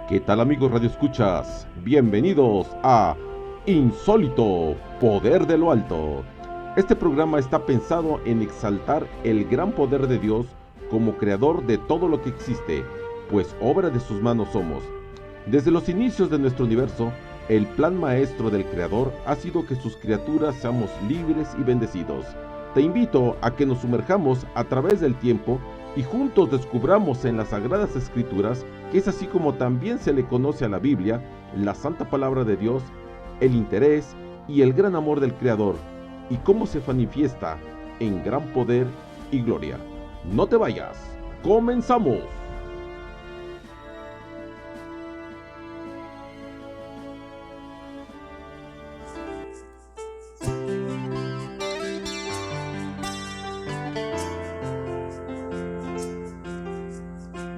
¿Qué tal amigos Radio Escuchas? Bienvenidos a Insólito, Poder de lo Alto. Este programa está pensado en exaltar el gran poder de Dios como creador de todo lo que existe, pues obra de sus manos somos. Desde los inicios de nuestro universo, el plan maestro del Creador ha sido que sus criaturas seamos libres y bendecidos. Te invito a que nos sumerjamos a través del tiempo y juntos descubramos en las Sagradas Escrituras, que es así como también se le conoce a la Biblia, la Santa Palabra de Dios, el interés y el gran amor del Creador, y cómo se manifiesta en gran poder y gloria. No te vayas, ¡comenzamos!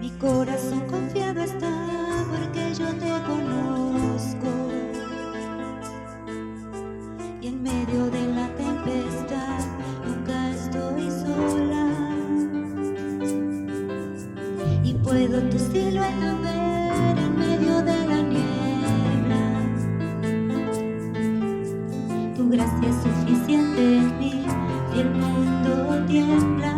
Mi corazón confiado está porque yo te conozco, y en medio de la tempestad nunca estoy sola, y puedo tu silueta ver en medio de la niebla. Tu gracia es suficiente en mí y el mundo tiembla.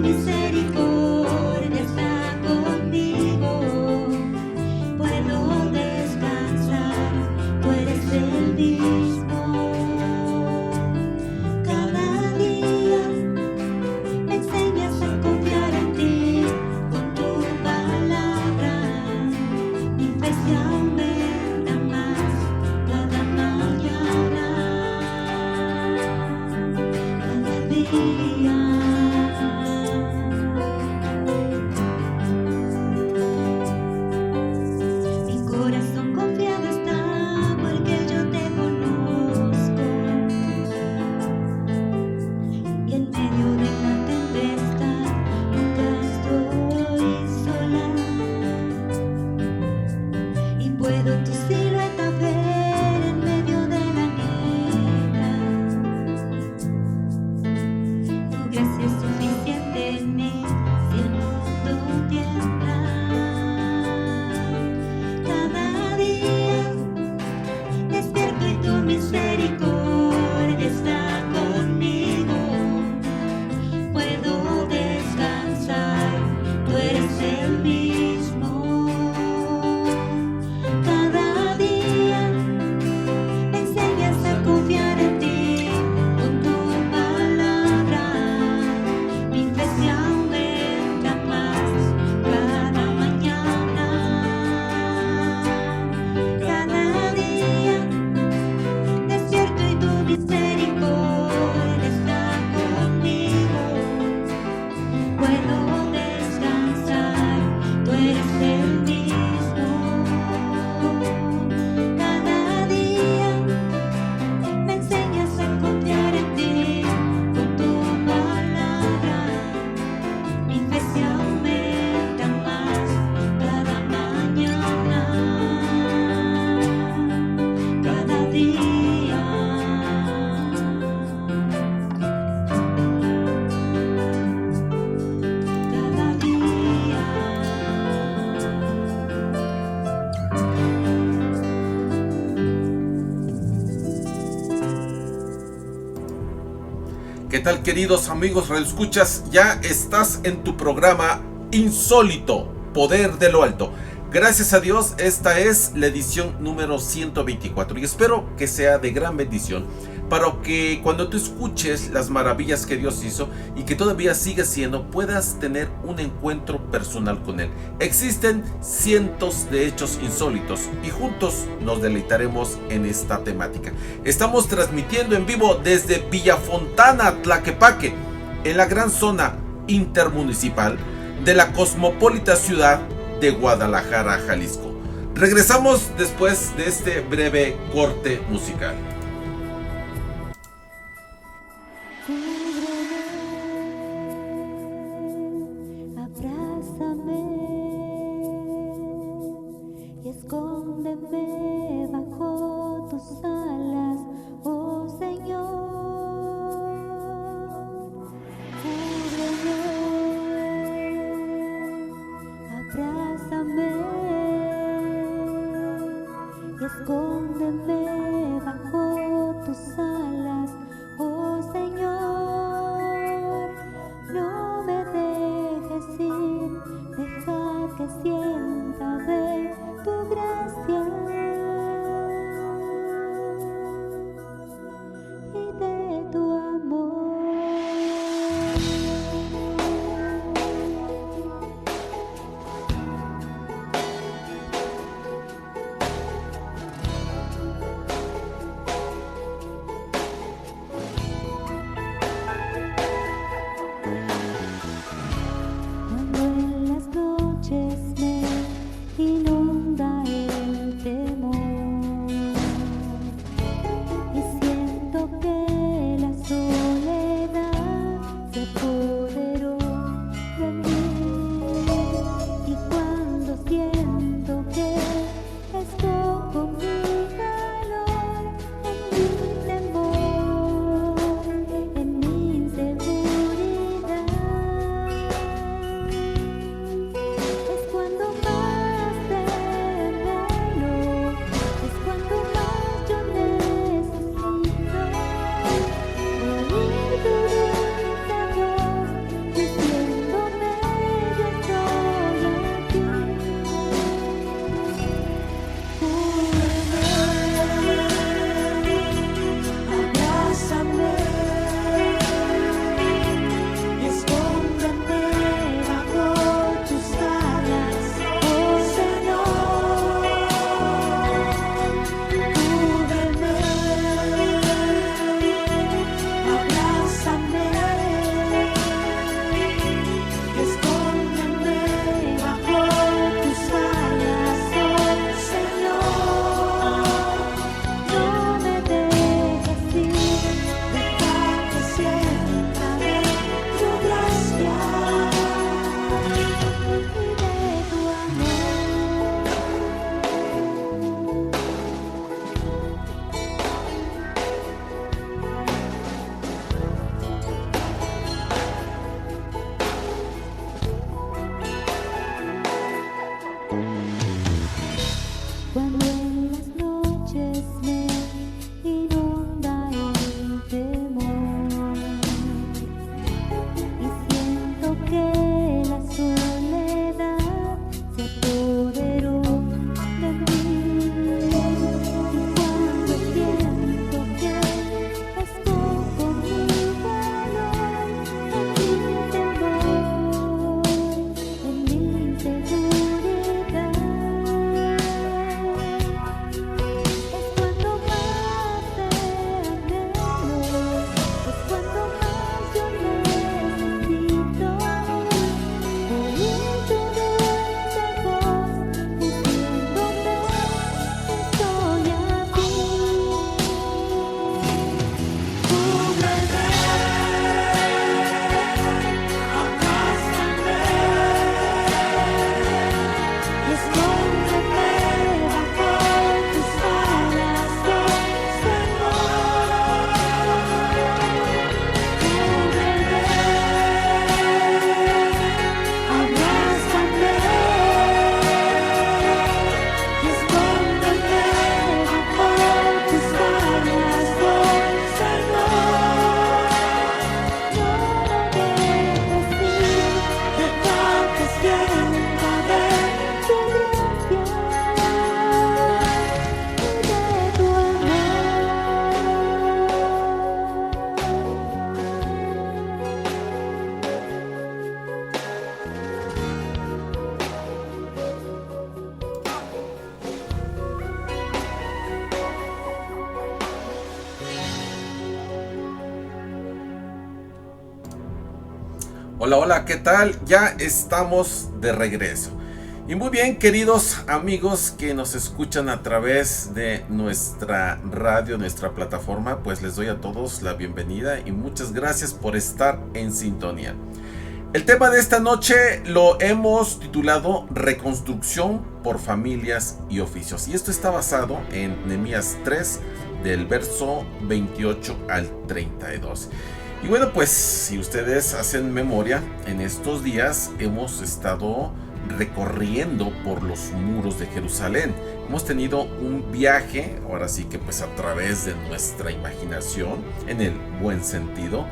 Misericordia está conmigo, puedo descansar, tú eres el mismo. Cada día me enseñas a confiar en ti, con tu palabra mi fe se aumenta más cada mañana, cada día. ¿Qué tal, queridos amigos radioescuchas? Ya estás en tu programa Insólito, Poder de lo Alto. Gracias a Dios, esta es la edición número 124 y espero que sea de gran bendición para que cuando tú escuches las maravillas que Dios hizo y que todavía sigue siendo, puedas tener un encuentro personal con Él. Existen cientos de hechos insólitos y juntos nos deleitaremos en esta temática. Estamos transmitiendo en vivo desde Villafontana, Tlaquepaque, en la gran zona intermunicipal de la cosmopolita ciudad de Guadalajara, Jalisco. Regresamos después de este breve corte musical. Abrázame y escóndeme bajo tus alas, oh Señor. Cúbreme Hola, hola, ¿qué tal? Ya estamos de regreso. Y muy bien, queridos amigos que nos escuchan a través de nuestra radio, nuestra plataforma, pues les doy a todos la bienvenida y muchas gracias por estar en sintonía. El tema de esta noche lo hemos titulado Reconstrucción por familias y oficios. Y esto está basado en Nehemías 3, del verso 28 al 32. Y bueno, pues si ustedes hacen memoria, en estos días hemos estado recorriendo por los muros de Jerusalén. Hemos tenido un viaje, ahora sí que pues a través de nuestra imaginación, en el buen sentido,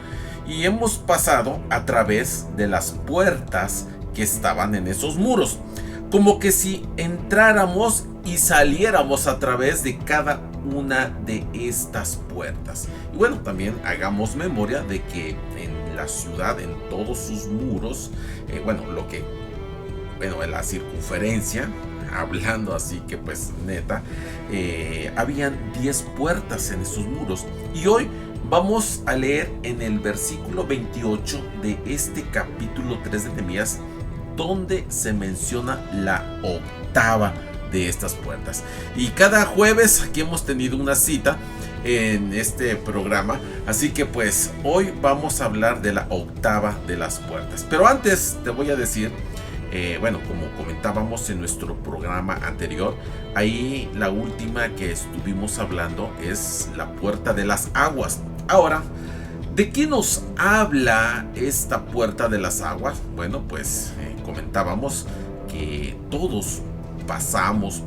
y hemos pasado a través de las puertas que estaban en esos muros, como que si entráramos y saliéramos a través de cada una de estas puertas. Y bueno, también hagamos memoria de que en la ciudad, en todos sus muros, en la circunferencia, hablando así que pues neta, habían 10 puertas en esos muros. Y hoy vamos a leer en el versículo 28 de este capítulo 3 de Nehemías, donde se menciona la octava de estas puertas. Y cada jueves aquí hemos tenido una cita en este programa, así que pues hoy vamos a hablar de la octava de las puertas. Pero antes te voy a decir, como comentábamos en nuestro programa anterior, ahí la última que estuvimos hablando es la puerta de las aguas. Ahora, ¿de qué nos habla esta puerta de las aguas? Bueno, pues comentábamos que todos pasamos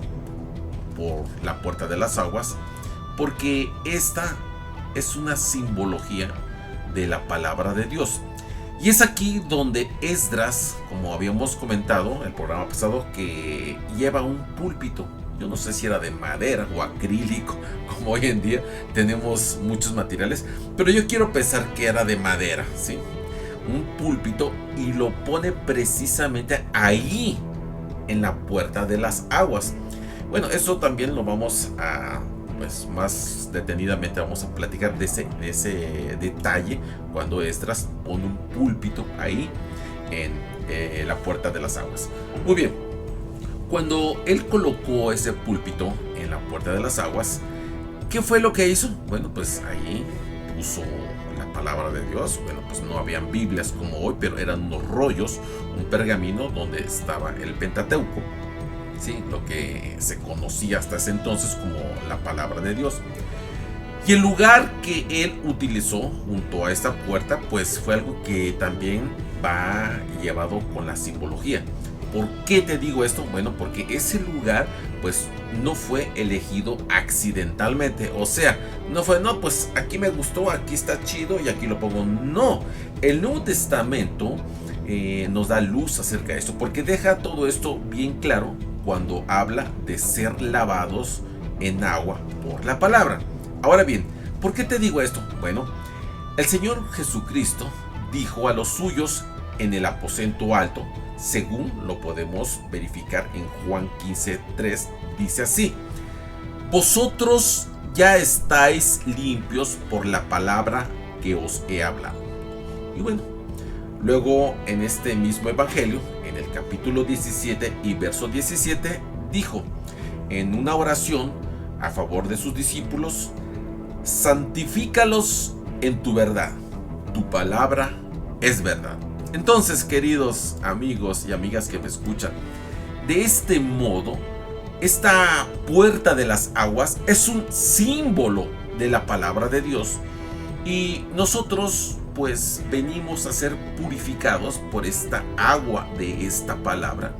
por la puerta de las aguas porque esta es una simbología de la palabra de Dios. Y es aquí donde Esdras, como habíamos comentado en el programa pasado, que lleva un púlpito. Yo no sé si era de madera o acrílico, como hoy en día tenemos muchos materiales, pero yo quiero pensar que era de madera, ¿sí? Un púlpito, y lo pone precisamente ahí, en la puerta de las aguas. Bueno, eso también lo vamos a, pues más detenidamente vamos a platicar de ese detalle cuando Esdras pone un púlpito ahí en la puerta de las aguas. Muy bien, cuando él colocó ese púlpito en la puerta de las aguas, ¿qué fue lo que hizo? Bueno, pues ahí puso la palabra de Dios. Bueno, pues no habían Biblias como hoy, pero eran unos rollos, un pergamino donde estaba el Pentateuco, ¿sí? Lo que se conocía hasta ese entonces como la palabra de Dios. Y el lugar que él utilizó junto a esta puerta, pues fue algo que también va llevado con la simbología. ¿Por qué te digo esto? Bueno, porque ese lugar pues no fue elegido accidentalmente. O sea, no fue, no, pues aquí me gustó, aquí está chido y aquí lo pongo. No, el Nuevo Testamento nos da luz acerca de esto, porque deja todo esto bien claro cuando habla de ser lavados en agua por la palabra. Ahora bien, ¿por qué te digo esto? Bueno, el Señor Jesucristo dijo a los suyos en el aposento alto, según lo podemos verificar en Juan 15:3, dice así: vosotros ya estáis limpios por la palabra que os he hablado. Y bueno, luego en este mismo evangelio, en el capítulo 17 y verso 17, dijo en una oración a favor de sus discípulos: santifícalos en tu verdad, tu palabra es verdad. Entonces, queridos amigos y amigas que me escuchan, de este modo, esta puerta de las aguas es un símbolo de la palabra de Dios, y nosotros pues venimos a ser purificados por esta agua de esta palabra,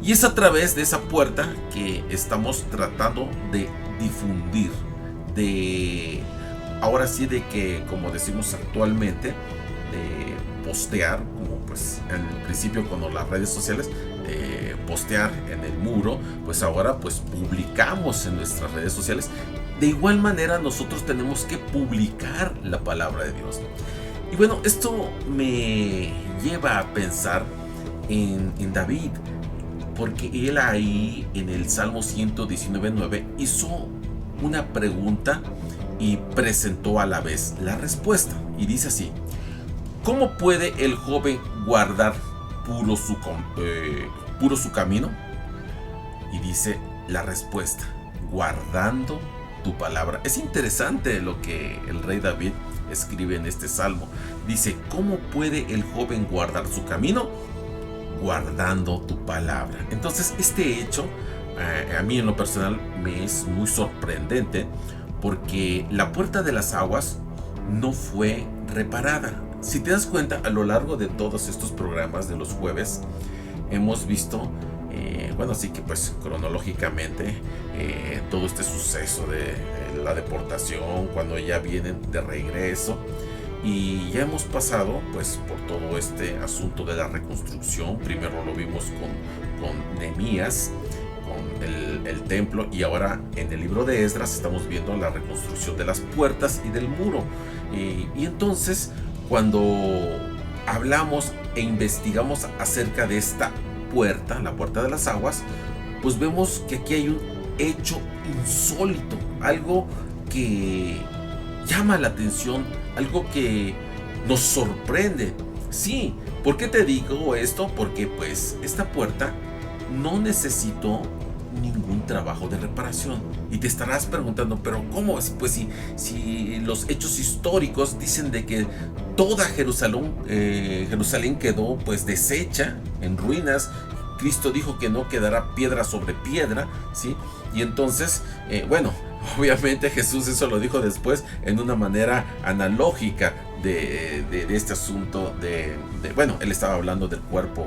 y es a través de esa puerta que estamos tratando de difundir, de ahora sí, de que, como decimos actualmente, de postear, como pues en el principio cuando las redes sociales, postear en el muro, pues ahora pues publicamos en nuestras redes sociales. De igual manera nosotros tenemos que publicar la palabra de Dios. Y bueno, esto me lleva a pensar en David, porque él ahí en el Salmo 119:9 hizo una pregunta y presentó a la vez la respuesta, y dice así: ¿cómo puede el joven guardar puro su camino? Y dice la respuesta: guardando tu palabra. Es interesante lo que el rey David escribe en este salmo. Dice: ¿cómo puede el joven guardar su camino? Guardando tu palabra. Entonces este hecho a mí en lo personal me es muy sorprendente, porque la puerta de las aguas no fue reparada. Si te das cuenta, a lo largo de todos estos programas de los jueves hemos visto sí que pues cronológicamente todo este suceso de la deportación, cuando ya vienen de regreso, y ya hemos pasado pues por todo este asunto de la reconstrucción. Primero lo vimos con Nehemías, con el templo, y ahora en el libro de Esdras estamos viendo la reconstrucción de las puertas y del muro. Y entonces, cuando hablamos e investigamos acerca de esta puerta, la puerta de las aguas, pues vemos que aquí hay un hecho insólito, algo que llama la atención, algo que nos sorprende. Sí, ¿por qué te digo esto? Porque pues esta puerta no necesitó ningún trabajo de reparación. Y te estarás preguntando, ¿pero cómo es? Pues si los hechos históricos dicen de que toda Jerusalén quedó pues deshecha, en ruinas. Cristo dijo que no quedará piedra sobre piedra, ¿sí? Y entonces, obviamente Jesús eso lo dijo después en una manera analógica de este asunto él estaba hablando del cuerpo,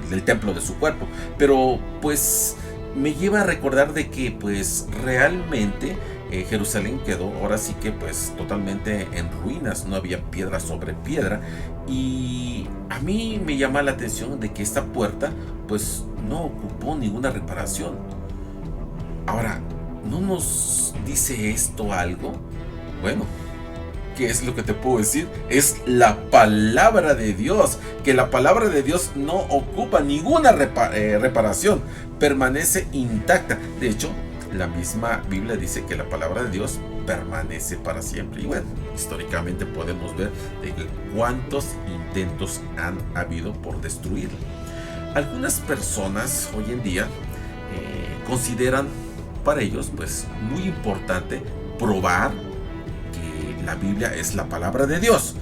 del templo de su cuerpo, pero pues me lleva a recordar de que pues realmente Jerusalén quedó ahora sí que pues totalmente en ruinas, no había piedra sobre piedra. Y a mí me llama la atención de que esta puerta pues no ocupó ninguna reparación. Ahora, ¿no nos dice esto algo? Bueno, ¿qué es lo que te puedo decir? Es la palabra de Dios, que la palabra de Dios no ocupa ninguna reparación, permanece intacta. De hecho, la misma Biblia dice que la palabra de Dios permanece para siempre. Y bueno, históricamente podemos ver de cuántos intentos han habido por destruirla. Algunas personas hoy en día consideran para ellos pues muy importante probar que la Biblia es la palabra de Dios.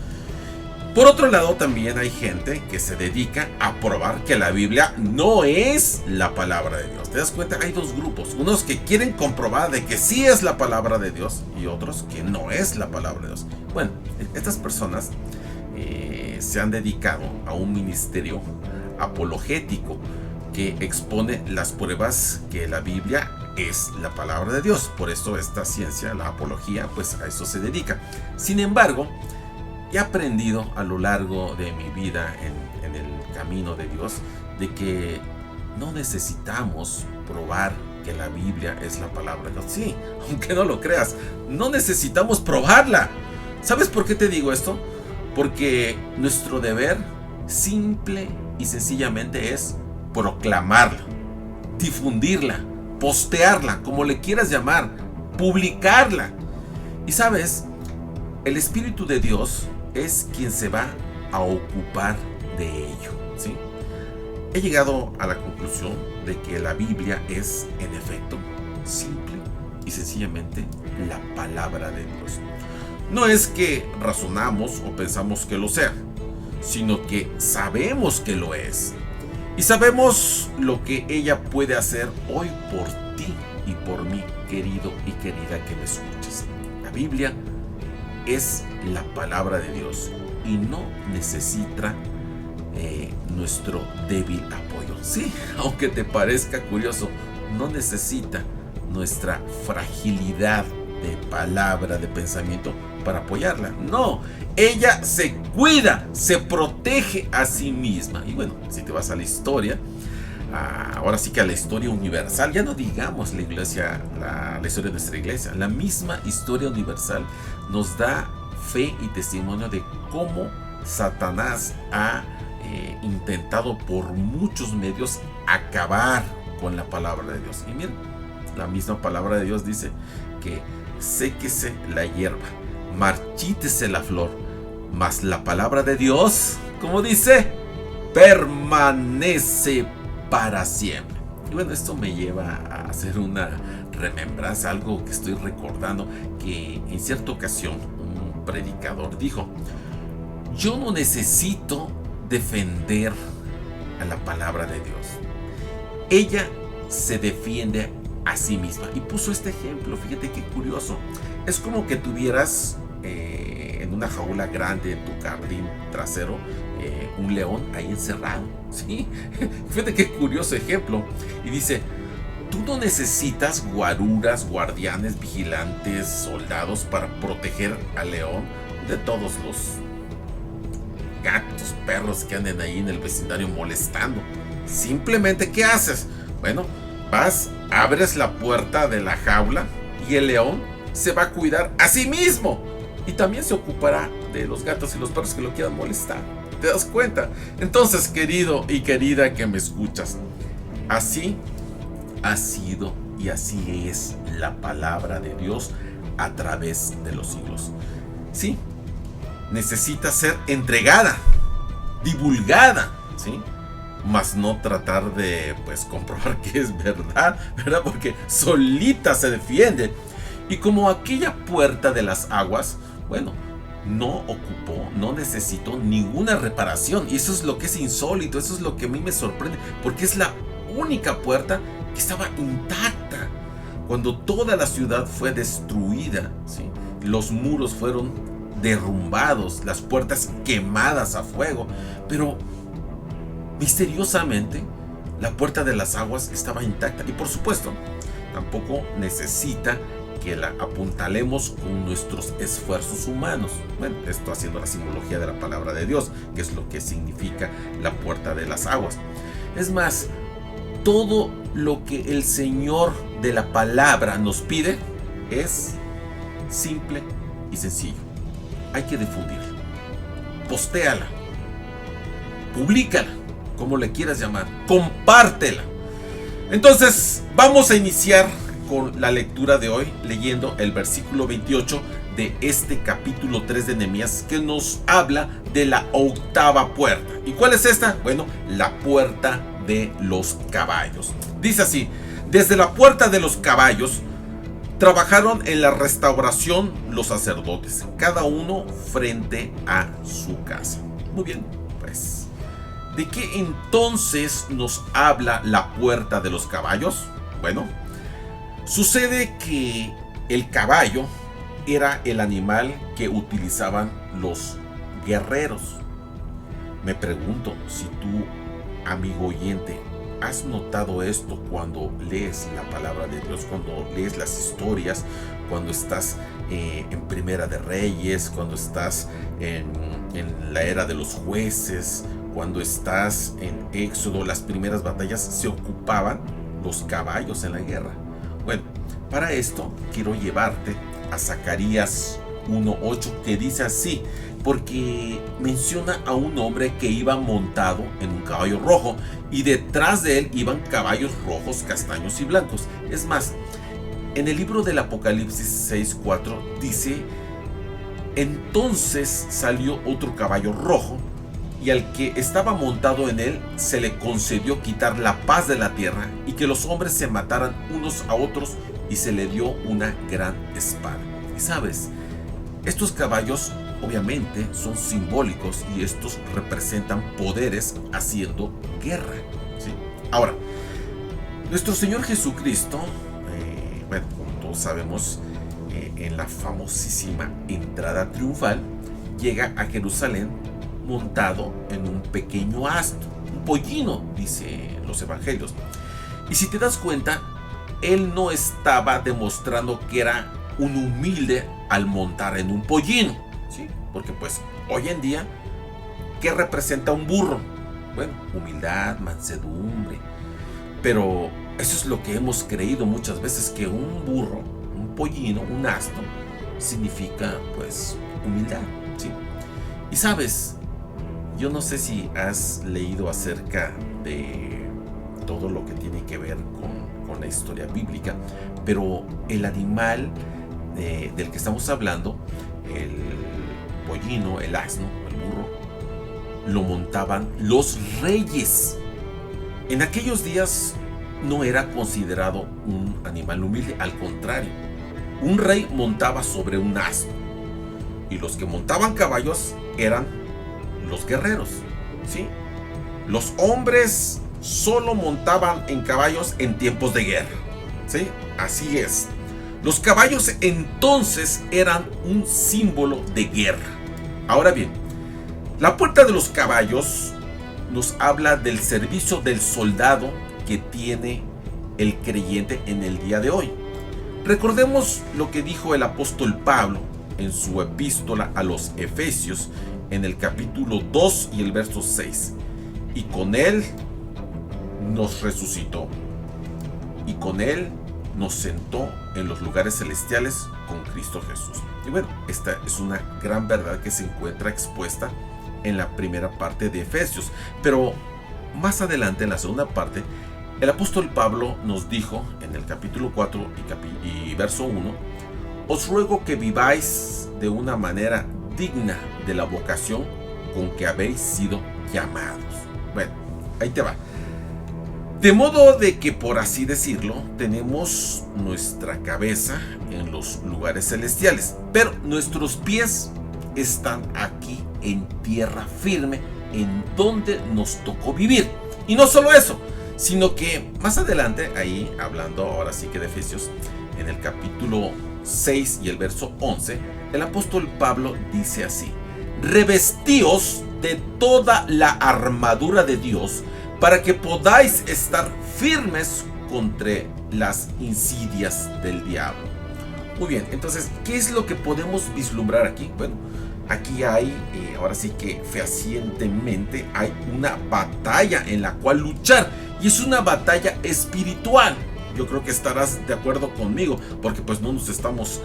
Por otro lado, también hay gente que se dedica a probar que la Biblia no es la palabra de Dios. ¿Te das cuenta? Hay dos grupos. Unos que quieren comprobar de que sí es la palabra de Dios, y otros que no es la palabra de Dios. Bueno, estas personas se han dedicado a un ministerio apologético que expone las pruebas que la Biblia es la palabra de Dios. Por eso esta ciencia, la apología, pues a eso se dedica. Sin embargo, he aprendido a lo largo de mi vida en el camino de Dios de que no necesitamos probar que la Biblia es la palabra de Dios. Sí, aunque no lo creas, no necesitamos probarla. ¿Sabes por qué te digo esto? Porque nuestro deber simple y sencillamente es proclamarla, difundirla, postearla, como le quieras llamar, publicarla. Y sabes, el Espíritu de Dios es quien se va a ocupar de ello, ¿sí? He llegado a la conclusión de que la Biblia es, en efecto, simple y sencillamente la palabra de Dios. No es que razonamos o pensamos que lo sea, sino que sabemos que lo es. Y sabemos lo que ella puede hacer hoy por ti y por mí, querido y querida que me escuches. La Biblia es la palabra de Dios y no necesita nuestro débil apoyo. Sí, aunque te parezca curioso, no necesita nuestra fragilidad de palabra, de pensamiento para apoyarla. No, ella se cuida, se protege a sí misma. Y bueno, si te vas a la historia, ahora sí que a la historia universal, ya no digamos la iglesia, la historia de nuestra iglesia, la misma historia universal nos da fe y testimonio de cómo Satanás ha intentado por muchos medios acabar con la palabra de Dios. Y miren, la misma palabra de Dios dice que séquese la hierba, marchítese la flor, mas la palabra de Dios, como dice, permanece para siempre. Y bueno, esto me lleva a hacer una remembranza, algo que estoy recordando, que en cierta ocasión un predicador dijo: yo no necesito defender a la palabra de Dios, ella se defiende a sí misma. Y puso este ejemplo, fíjate qué curioso. Es como que tuvieras en una jaula grande en tu jardín trasero un león ahí encerrado, ¿sí? Fíjate qué curioso ejemplo. Y dice: tú no necesitas guaruras, guardianes, vigilantes, soldados para proteger al león de todos los gatos, perros que anden ahí en el vecindario molestando. Simplemente, ¿qué haces? Bueno, vas, abres la puerta de la jaula y el león se va a cuidar a sí mismo. Y también se ocupará de los gatos y los perros que lo quieran molestar. ¿Te das cuenta? Entonces, querido y querida que me escuchas, así ha sido y así es la palabra de Dios a través de los siglos. Sí, necesita ser entregada, divulgada, ¿sí? Mas no tratar de, comprobar que es verdad, ¿verdad? Porque solita se defiende. Y como aquella puerta de las aguas, bueno, no ocupó, no necesitó ninguna reparación. Y eso es lo que es insólito, eso es lo que a mí me sorprende, porque es la única puerta que estaba intacta cuando toda la ciudad fue destruida, ¿sí? Los muros fueron derrumbados, las puertas quemadas a fuego, pero misteriosamente la puerta de las aguas estaba intacta. Y por supuesto, tampoco necesita que la apuntalemos con nuestros esfuerzos humanos. Bueno, esto haciendo la simbología de la palabra de Dios, que es lo que significa la puerta de las aguas. Es más, todo lo que el Señor de la palabra nos pide es simple y sencillo. Hay que difundirla, postéala, publícala, como le quieras llamar, compártela. Entonces, vamos a iniciar con la lectura de hoy, leyendo el versículo 28 de este capítulo 3 de Nehemías, que nos habla de la octava puerta. ¿Y cuál es esta? Bueno, la puerta de los caballos. Dice así: desde la puerta de los caballos trabajaron en la restauración los sacerdotes, cada uno frente a su casa. Muy bien, pues, ¿de qué entonces nos habla la puerta de los caballos? Bueno, sucede que el caballo era el animal que utilizaban los guerreros. Me pregunto si tú, amigo oyente, ¿has notado esto cuando lees la palabra de Dios, cuando lees las historias, cuando estás en Primera de Reyes, cuando estás en la era de los jueces, cuando estás en Éxodo? Las primeras batallas se ocupaban los caballos en la guerra. Bueno, para esto quiero llevarte a Zacarías 1:8, que dice así, porque menciona a un hombre que iba montado en un caballo rojo y detrás de él iban caballos rojos, castaños y blancos. Es más, en el libro del Apocalipsis 6:4 dice: entonces salió otro caballo rojo y al que estaba montado en él se le concedió quitar la paz de la tierra y que los hombres se mataran unos a otros, y se le dio una gran espada. Y sabes, estos caballos obviamente son simbólicos y estos representan poderes haciendo guerra, ¿sí? Ahora, nuestro Señor Jesucristo, como todos sabemos, en la famosísima entrada triunfal, llega a Jerusalén montado en un pequeño asno, un pollino, dice los evangelios. Y si te das cuenta, él no estaba demostrando que era un humilde al montar en un pollino, ¿sí? Porque pues hoy en día, ¿qué representa un burro? Bueno, humildad, mansedumbre. Pero eso es lo que hemos creído muchas veces, que un burro, un pollino, un asno, significa pues humildad, ¿sí? Y sabes, yo no sé si has leído acerca de todo lo que tiene que ver con la historia bíblica, pero el animal del que estamos hablando, el pollino, el asno, el burro, lo montaban los reyes. En aquellos días no era considerado un animal humilde, al contrario, un rey montaba sobre un asno, y los que montaban caballos eran los guerreros, ¿sí? Los hombres solo montaban en caballos en tiempos de guerra, ¿sí? Así es. Los caballos entonces eran un símbolo de guerra. Ahora bien, la puerta de los caballos nos habla del servicio del soldado que tiene el creyente en el día de hoy. Recordemos lo que dijo el apóstol Pablo en su epístola a los Efesios en el capítulo 2 y el verso 6. Y con él nos resucitó, y con él nos sentó en los lugares celestiales con Cristo Jesús. Y bueno, esta es una gran verdad que se encuentra expuesta en la primera parte de Efesios. Pero más adelante, en la segunda parte, el apóstol Pablo nos dijo en el capítulo 4 y verso 1: os ruego que viváis de una manera digna de la vocación con que habéis sido llamados. Bueno, ahí te va. De modo de que, por así decirlo, tenemos nuestra cabeza en los lugares celestiales, pero nuestros pies están aquí en tierra firme, en donde nos tocó vivir. Y no solo eso, sino que más adelante, ahí hablando ahora sí que de Efesios, en el capítulo 6 y el verso 11, el apóstol Pablo dice así: revestíos de toda la armadura de Dios, para que podáis estar firmes contra las insidias del diablo. Muy bien, entonces, ¿qué es lo que podemos vislumbrar aquí? Bueno, aquí hay, ahora sí que fehacientemente, hay una batalla en la cual luchar, y es una batalla espiritual. Yo creo que estarás de acuerdo conmigo, porque pues no nos estamos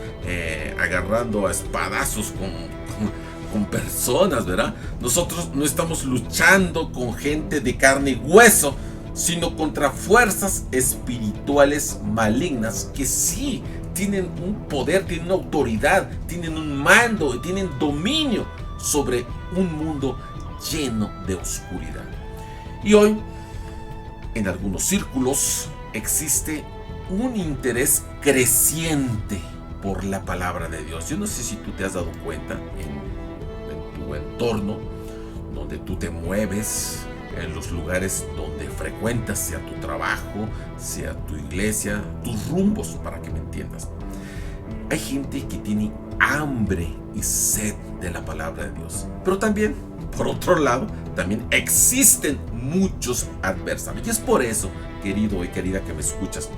agarrando a espadazos con personas, ¿verdad? Nosotros no estamos luchando con gente de carne y hueso, sino contra fuerzas espirituales malignas que sí tienen un poder, tienen una autoridad, tienen un mando y tienen dominio sobre un mundo lleno de oscuridad. Y hoy, en algunos círculos, existe un interés creciente por la palabra de Dios. Yo no sé si tú te has dado cuenta en tu entorno, donde tú te mueves, en los lugares donde frecuentas, sea tu trabajo, sea tu iglesia, tus rumbos, para que me entiendas. Hay gente que tiene hambre y sed de la palabra de Dios. Pero también, por otro lado, también existen muchos adversarios. Y es por eso, querido y querida que me escuchas,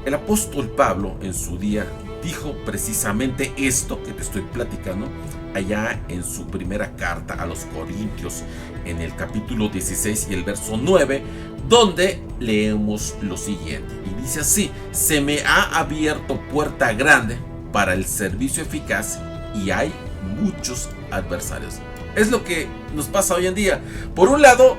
el apóstol Pablo en su día dijo precisamente esto que te estoy platicando allá en su primera carta a los Corintios, en el capítulo 16 y el verso 9, donde leemos lo siguiente, y dice así: se me ha abierto puerta grande para el servicio eficaz y hay muchos adversarios. Es lo que nos pasa hoy en día. Por un lado,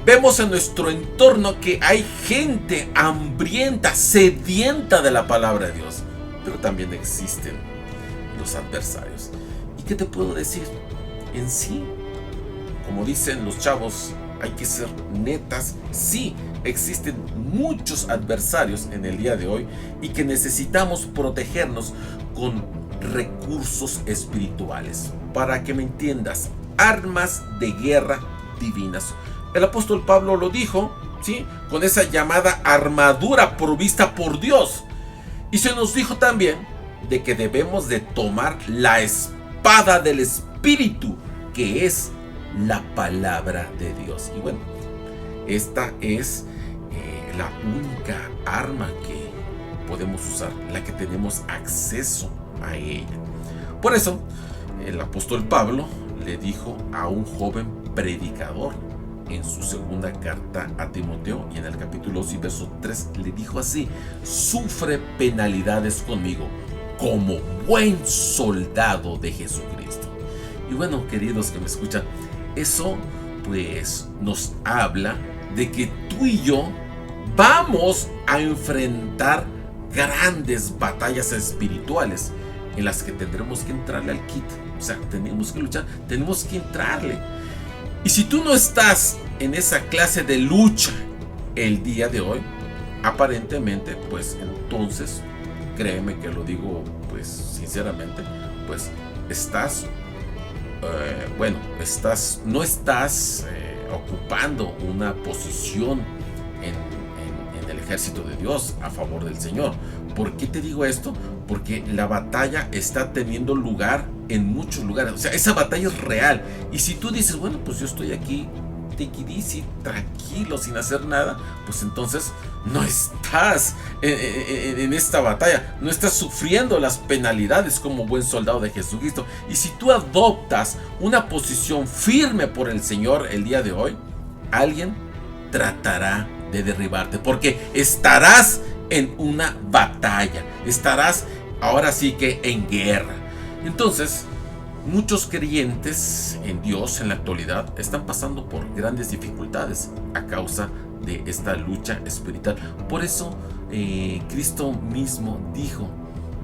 vemos en nuestro entorno que hay gente hambrienta, sedienta de la palabra de Dios, pero también existen los adversarios. ¿Y qué te puedo decir? En sí, como dicen los chavos, hay que ser netas. Sí, existen muchos adversarios en el día de hoy y que necesitamos protegernos con recursos espirituales. Para que me entiendas, armas de guerra divinas. El apóstol Pablo lo dijo, ¿sí?, con esa llamada armadura provista por Dios. Y se nos dijo también de que debemos de tomar la espada del Espíritu, que es la palabra de Dios. Y bueno, esta es la única arma que podemos usar, la que tenemos acceso a ella. Por eso, el apóstol Pablo le dijo a un joven predicador en su segunda carta a Timoteo, y en el capítulo 2 y verso 3 le dijo así: sufre penalidades conmigo como buen soldado de Jesucristo. Y bueno, queridos que me escuchan, eso pues nos habla de que tú y yo vamos a enfrentar grandes batallas espirituales en las que tendremos que entrarle al kit O sea, tenemos que luchar, tenemos que entrarle. Y si tú no estás en esa clase de lucha el día de hoy, aparentemente, pues entonces, créeme que lo digo pues sinceramente, pues estás, no estás ocupando una posición en el ejército de Dios a favor del Señor. ¿Por qué te digo esto? Porque la batalla está teniendo lugar en muchos lugares. O sea, esa batalla es real. Y si tú dices, bueno, pues yo estoy aquí tranquilo, sin hacer nada, pues entonces no estás en esta batalla, no estás sufriendo las penalidades como buen soldado de Jesucristo. Y si tú adoptas una posición firme por el Señor el día de hoy, alguien tratará de derribarte, porque estarás en una batalla, estarás ahora sí que en guerra. Entonces, muchos creyentes en Dios en la actualidad están pasando por grandes dificultades a causa de esta lucha espiritual. Por eso Cristo mismo dijo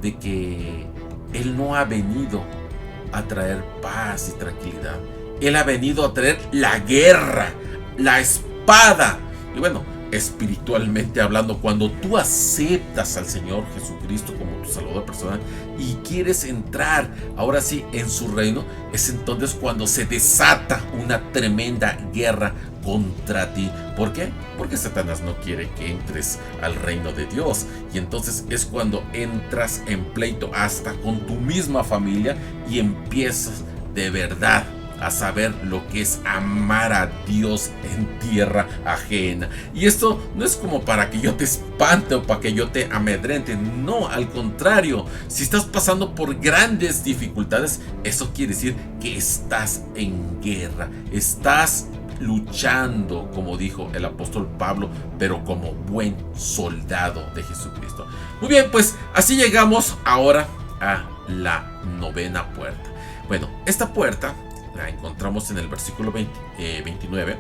de que Él no ha venido a traer paz y tranquilidad. Él ha venido a traer la guerra, la espada. Y bueno, espiritualmente hablando, cuando tú aceptas al Señor Jesucristo como tu Salvador personal y quieres entrar ahora sí en su reino, es entonces cuando se desata una tremenda guerra contra ti. ¿Por qué? Porque Satanás no quiere que entres al reino de Dios, y entonces es cuando entras en pleito hasta con tu misma familia y empiezas de verdad a saber lo que es amar a Dios en tierra ajena. Y esto no es como para que yo te espante o para que yo te amedrente. No, al contrario. Si estás pasando por grandes dificultades, eso quiere decir que estás en guerra. Estás luchando, como dijo el apóstol Pablo, pero como buen soldado de Jesucristo. Muy bien, pues así llegamos ahora a la novena puerta. Bueno, esta puerta la encontramos en el versículo 29,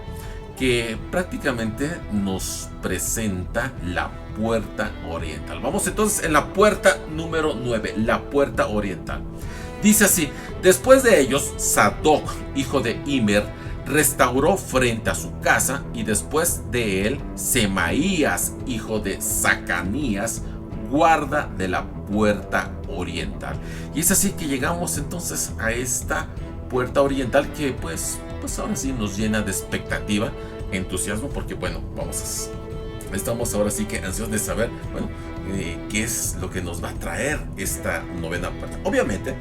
que prácticamente nos presenta la puerta oriental. Vamos entonces en la puerta número 9, la puerta oriental. Dice así: después de ellos, Sadoc, hijo de Immer, restauró frente a su casa, y después de él, Semaías, hijo de Zacanías, guarda de la puerta oriental. Y es así que llegamos entonces a esta puerta oriental, que pues ahora sí nos llena de expectativa, entusiasmo, porque bueno, estamos ahora sí que ansiosos de saber, bueno, qué es lo que nos va a traer esta novena puerta. Obviamente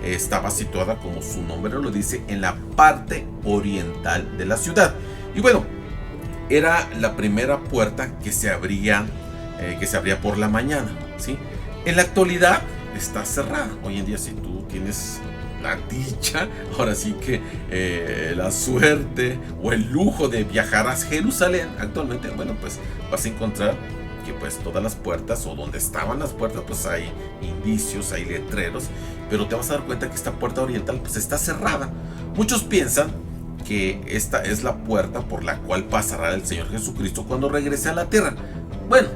estaba situada, como su nombre lo dice, en la parte oriental de la ciudad, y bueno, era la primera puerta que se abría por la mañana, ¿sí? En la actualidad está cerrada. Hoy en día, si tú tienes la dicha, ahora sí que la suerte o el lujo de viajar a Jerusalén actualmente, bueno, pues vas a encontrar que pues todas las puertas, o donde estaban las puertas, pues hay indicios, hay letreros, pero te vas a dar cuenta que esta puerta oriental pues está cerrada. Muchos piensan que esta es la puerta por la cual pasará el Señor Jesucristo cuando regrese a la tierra. Bueno,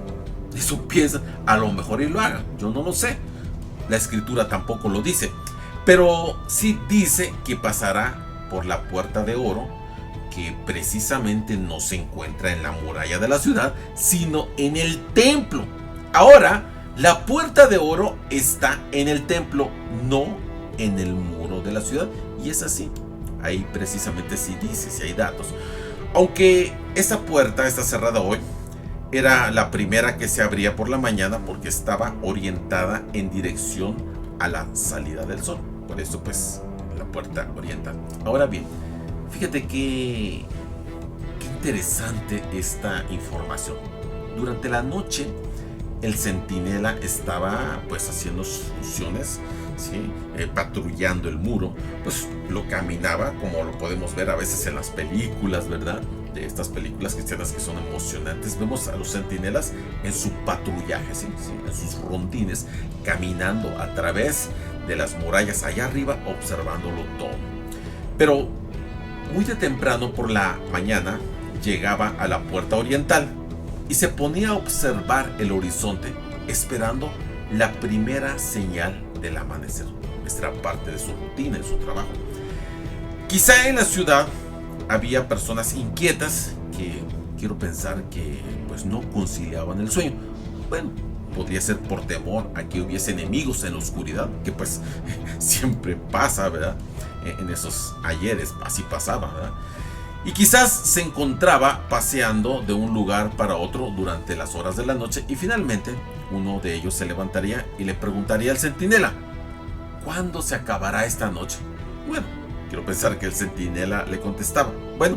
eso piensan, a lo mejor y lo hagan, yo no lo sé, la escritura tampoco lo dice, pero sí dice que pasará por la puerta de oro, que precisamente no se encuentra en la muralla de la ciudad, sino en el templo. Ahora, la puerta de oro está en el templo, no en el muro de la ciudad, y es así. Ahí precisamente sí dice, sí hay datos. Aunque esta puerta está cerrada hoy, era la primera que se abría por la mañana porque estaba orientada en dirección a la salida del sol. Por eso pues la puerta oriental. Ahora bien, fíjate qué interesante esta información. Durante la noche el centinela estaba pues haciendo sus funciones, ¿sí? Patrullando el muro, pues lo caminaba, como lo podemos ver a veces en las películas, ¿verdad? De estas películas cristianas que son emocionantes. Vemos a los centinelas en su patrullaje, ¿sí? En sus rondines, caminando a través de las murallas allá arriba, observándolo todo. Pero muy de temprano por la mañana llegaba a la puerta oriental y se ponía a observar el horizonte, esperando la primera señal del amanecer. Esta era parte de su rutina, de su trabajo. Quizá en la ciudad había personas inquietas que quiero pensar que pues no conciliaban el sueño. Bueno, podría ser por temor a que hubiese enemigos en la oscuridad, que pues siempre pasa, ¿verdad? En esos ayeres así pasaba, ¿verdad? Y quizás se encontraba paseando de un lugar para otro durante las horas de la noche y finalmente uno de ellos se levantaría y le preguntaría al centinela: ¿cuándo se acabará esta noche? Bueno, quiero pensar que el centinela le contestaba: bueno,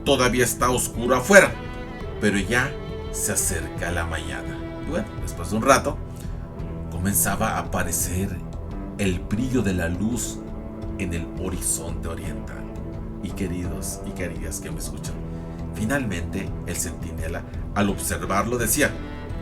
todavía está oscuro afuera, pero ya se acerca la mañana. Y bueno, después de un rato comenzaba a aparecer el brillo de la luz en el horizonte oriental. Y queridos y queridas que me escuchan, finalmente el centinela, al observarlo, decía: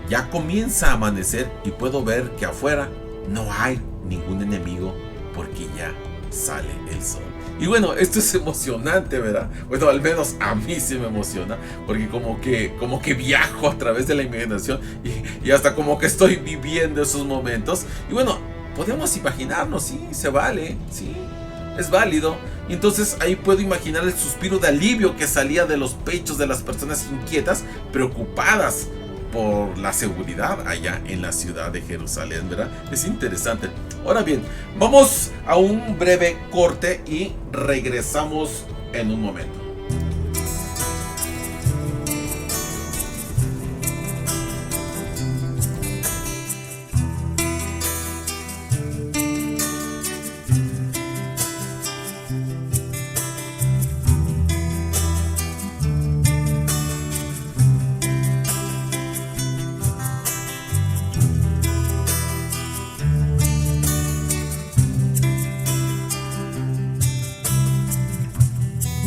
ya comienza a amanecer y puedo ver que afuera no hay ningún enemigo porque ya sale el sol. Y bueno, esto es emocionante, ¿verdad? Bueno, al menos a mí sí me emociona, porque como que viajo a través de la imaginación y hasta como que estoy viviendo esos momentos. Y bueno, podemos imaginarnos, sí, se vale, sí, es válido. Y entonces ahí puedo imaginar el suspiro de alivio que salía de los pechos de las personas inquietas, preocupadas por la seguridad allá en la ciudad de Jerusalén, ¿verdad? Es interesante. Ahora bien, vamos a un breve corte y regresamos en un momento.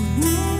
Un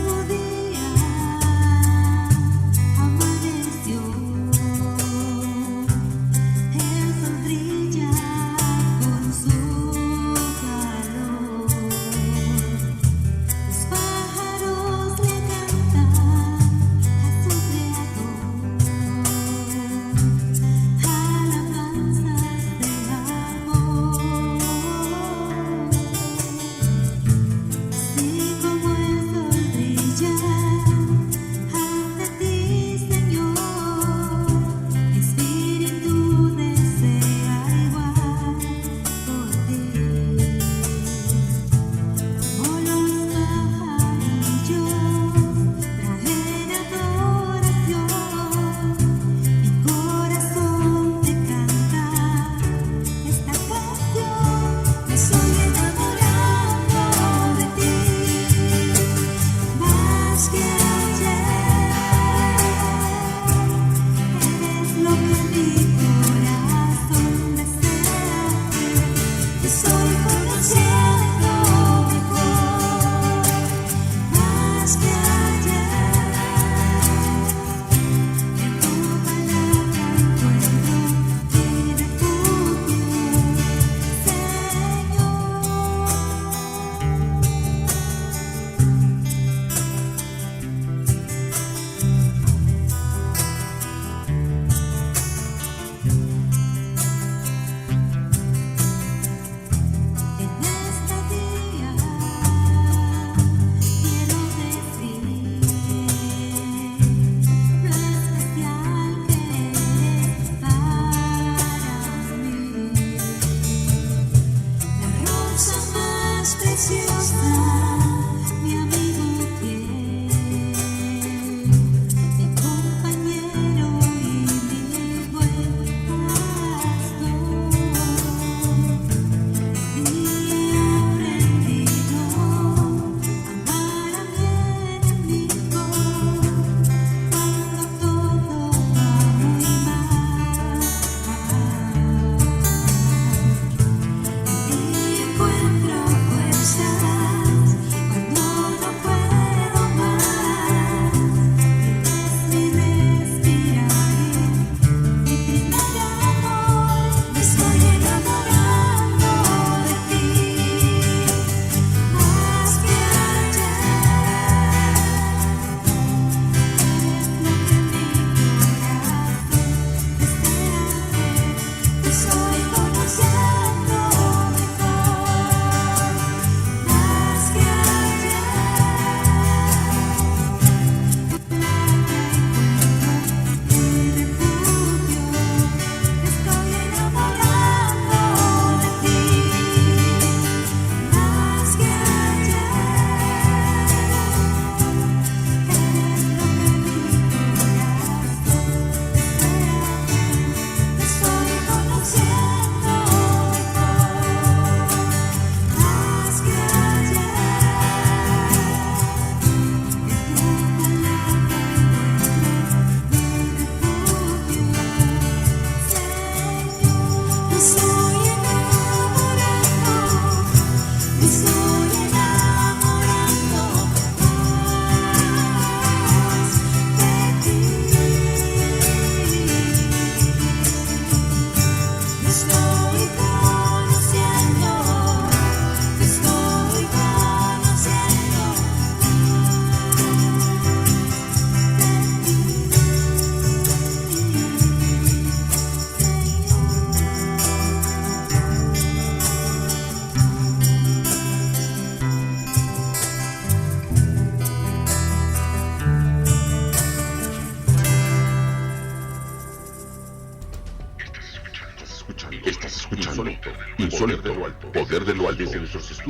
Insólito, Poder de lo Alto,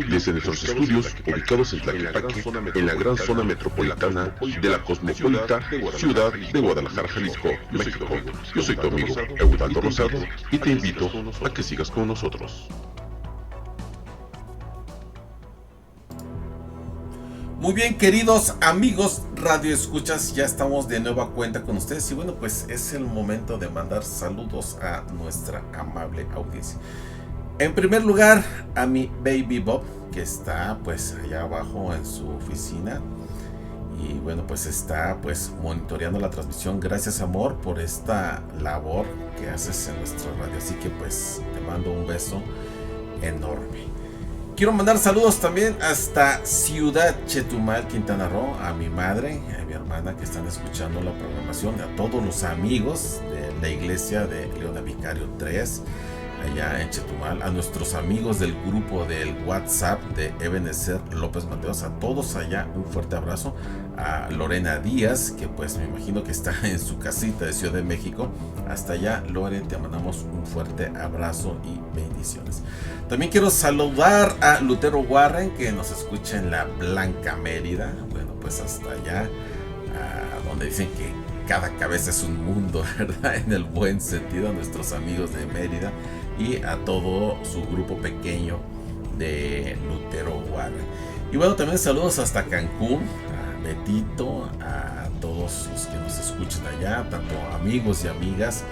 desde nuestros estudios ubicados en Tlaquepaque, en la gran zona metropolitana de la cosmopolita ciudad de Guadalajara, Jalisco, México. Yo soy tu amigo Eudaldo Rosado y te invito a que sigas con nosotros. Muy bien, queridos amigos radioescuchas, ya estamos de nueva cuenta con ustedes y bueno, pues es el momento de mandar saludos a nuestra amable audiencia. En primer lugar, a mi baby Bob, que está pues allá abajo en su oficina y bueno, pues está pues monitoreando la transmisión. Gracias, amor, por esta labor que haces en nuestra radio, así que pues te mando un beso enorme. Quiero mandar saludos también hasta Ciudad Chetumal, Quintana Roo, a mi madre, a mi hermana que están escuchando la programación, a todos los amigos de la iglesia de Leona Vicario 3, allá en Chetumal, a nuestros amigos del grupo del WhatsApp de Ebenezer López Mateos, a todos allá un fuerte abrazo, a Lorena Díaz, que pues me imagino que está en su casita de Ciudad de México. Hasta allá, Lore, te mandamos un fuerte abrazo y bendiciones. También quiero saludar a Lutero Warren, que nos escucha en la Blanca Mérida. Bueno, pues hasta allá, donde dicen que cada cabeza es un mundo, ¿verdad? En el buen sentido, a nuestros amigos de Mérida y a todo su grupo pequeño de Lutero Warren. Y bueno, también saludos hasta Cancún, a Betito, a todos los que nos escuchan allá, tanto amigos y amigas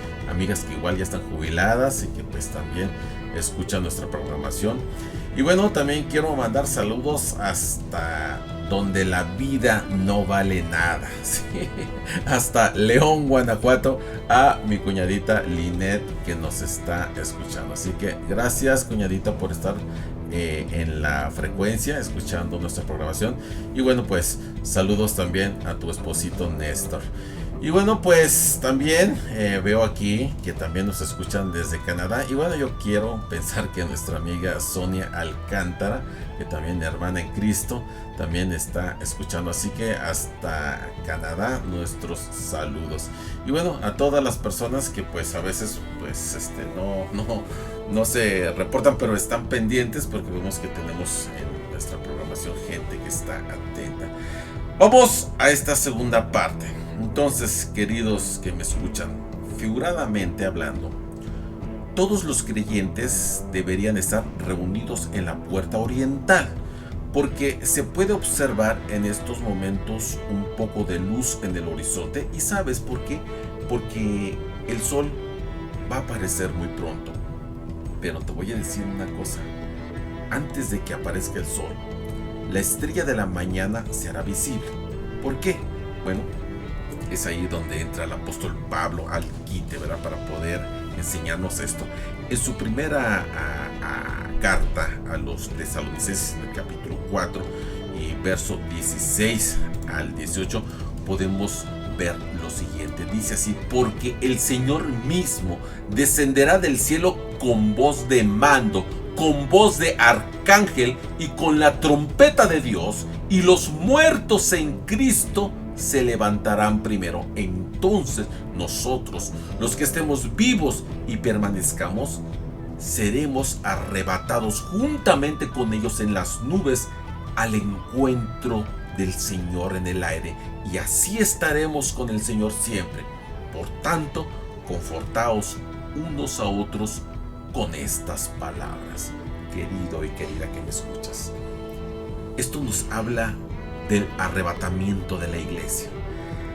que igual ya están jubiladas y que pues también escuchan nuestra programación. Y bueno, también quiero mandar saludos hasta donde la vida no vale nada, ¿sí? Hasta León, Guanajuato, a mi cuñadita Linet que nos está escuchando. Así que gracias, cuñadita, por estar en la frecuencia escuchando nuestra programación. Y bueno, pues saludos también a tu esposito Néstor. Y bueno, pues también veo aquí que también nos escuchan desde Canadá. Y bueno, yo quiero pensar que nuestra amiga Sonia Alcántara, que también hermana en Cristo, también está escuchando. Así que hasta Canadá, nuestros saludos. Y bueno, a todas las personas que pues a veces pues no se reportan, pero están pendientes, porque vemos que tenemos en nuestra programación gente que está atenta. Vamos a esta segunda parte. Entonces, queridos que me escuchan, figuradamente hablando, todos los creyentes deberían estar reunidos en la puerta oriental, porque se puede observar en estos momentos un poco de luz en el horizonte. ¿Y sabes por qué? Porque el sol va a aparecer muy pronto. Pero te voy a decir una cosa: antes de que aparezca el sol, la estrella de la mañana se hará visible. ¿Por qué? Bueno, es ahí donde entra el apóstol Pablo al quite, ¿verdad? Para poder enseñarnos esto. En su primera carta a los tesalonicenses, en el capítulo 4 y verso 16 al 18, podemos ver lo siguiente. Dice así: porque el Señor mismo descenderá del cielo con voz de mando, con voz de arcángel y con la trompeta de Dios, y los muertos en Cristo se levantarán primero. Entonces nosotros, los que estemos vivos y permanezcamos, seremos arrebatados juntamente con ellos en las nubes al encuentro del Señor en el aire, y así estaremos con el Señor siempre. Por tanto, confortaos unos a otros con estas palabras. Querido y querida que me escuchas, esto nos habla del arrebatamiento de la iglesia.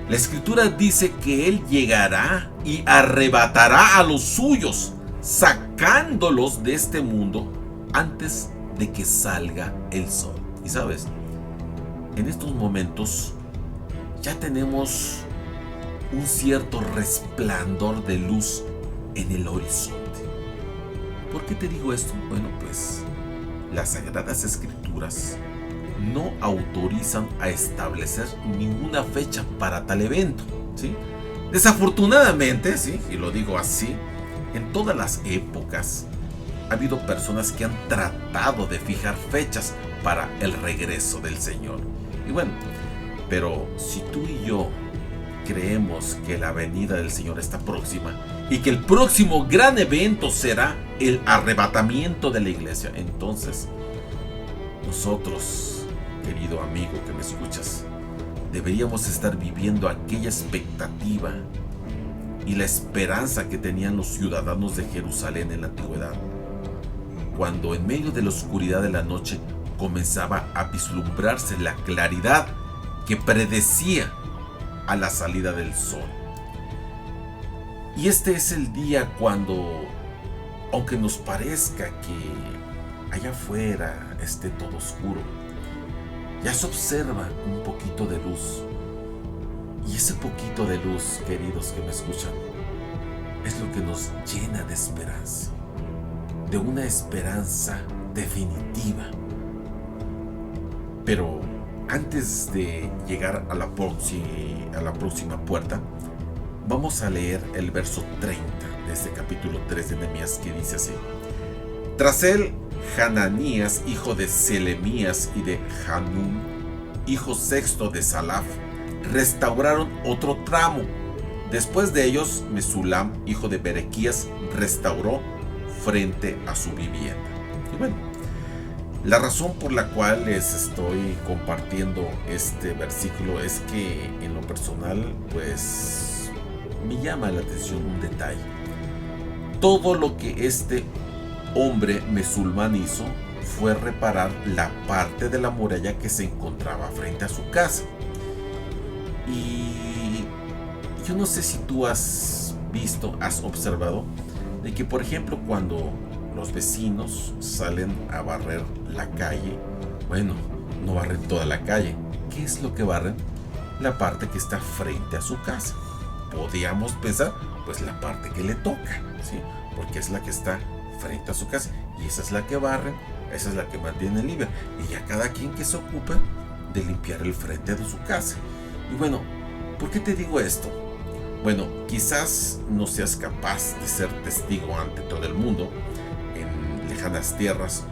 La escritura dice que Él llegará y arrebatará a los suyos, sacándolos de este mundo antes de que salga el sol. Y sabes, en estos momentos ya tenemos un cierto resplandor de luz en el horizonte. ¿Por qué te digo esto? Bueno, pues las Sagradas Escrituras no autorizan a establecer ninguna fecha para tal evento, ¿sí? Desafortunadamente, ¿sí? Y lo digo así, en todas las épocas ha habido personas que han tratado de fijar fechas para el regreso del Señor. Y bueno, pero si tú y yo creemos que la venida del Señor está próxima y que el próximo gran evento será el arrebatamiento de la iglesia. Entonces, nosotros, querido amigo que me escuchas, deberíamos estar viviendo aquella expectativa y la esperanza que tenían los ciudadanos de Jerusalén en la antigüedad, cuando en medio de la oscuridad de la noche comenzaba a vislumbrarse la claridad que predecía a la salida del sol. Y este es el día cuando, aunque nos parezca que allá afuera esté todo oscuro, ya se observa un poquito de luz. Y ese poquito de luz, queridos que me escuchan, es lo que nos llena de esperanza, de una esperanza definitiva. Pero antes de llegar a la próxima puerta, vamos a leer el verso 30 de este capítulo 3 de Nehemías, que dice así: Tras él, Hananías, hijo de Selemías, y de Hanún, hijo sexto de Salaf, restauraron otro tramo. Después de ellos, Mesulam, hijo de Berequías, restauró frente a su vivienda. Y bueno, la razón por la cual les estoy compartiendo este versículo es que en lo personal, pues, me llama la atención un detalle. Todo lo que este hombre Mesulmán hizo fue reparar la parte de la muralla que se encontraba frente a su casa. Y yo no sé si tú has observado de que, por ejemplo, cuando los vecinos salen a barrer la calle, bueno, no barren toda la calle. ¿Qué es lo que barren? La parte que está frente a su casa. Podríamos pensar, pues, la parte que le toca, ¿sí? Porque es la que está frente a su casa, y esa es la que barren, esa es la que mantiene limpia, y ya cada quien que se ocupe de limpiar el frente de su casa. Y bueno, ¿por qué te digo esto? Bueno, quizás no seas capaz de ser testigo ante todo el mundo en lejanas tierras,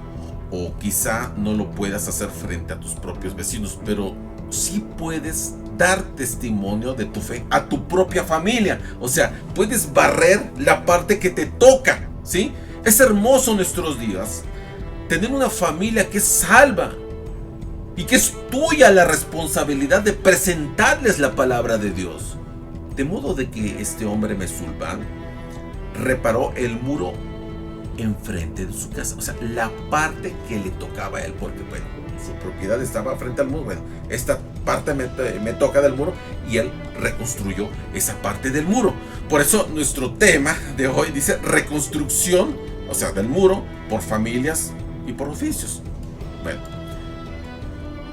o quizá no lo puedas hacer frente a tus propios vecinos, pero sí puedes dar testimonio de tu fe a tu propia familia. O sea, puedes barrer la parte que te toca, ¿sí? Es hermoso en nuestros días tener una familia que es salva y que es tuya la responsabilidad de presentarles la palabra de Dios. De modo de que este hombre Mesulmán reparó el muro enfrente de su casa, o sea, la parte que le tocaba a él, porque bueno, su propiedad estaba frente al muro. Bueno, esta parte me toca del muro, y él reconstruyó esa parte del muro. Por eso nuestro tema de hoy dice reconstrucción, o sea, del muro por familias y por oficios. Bueno,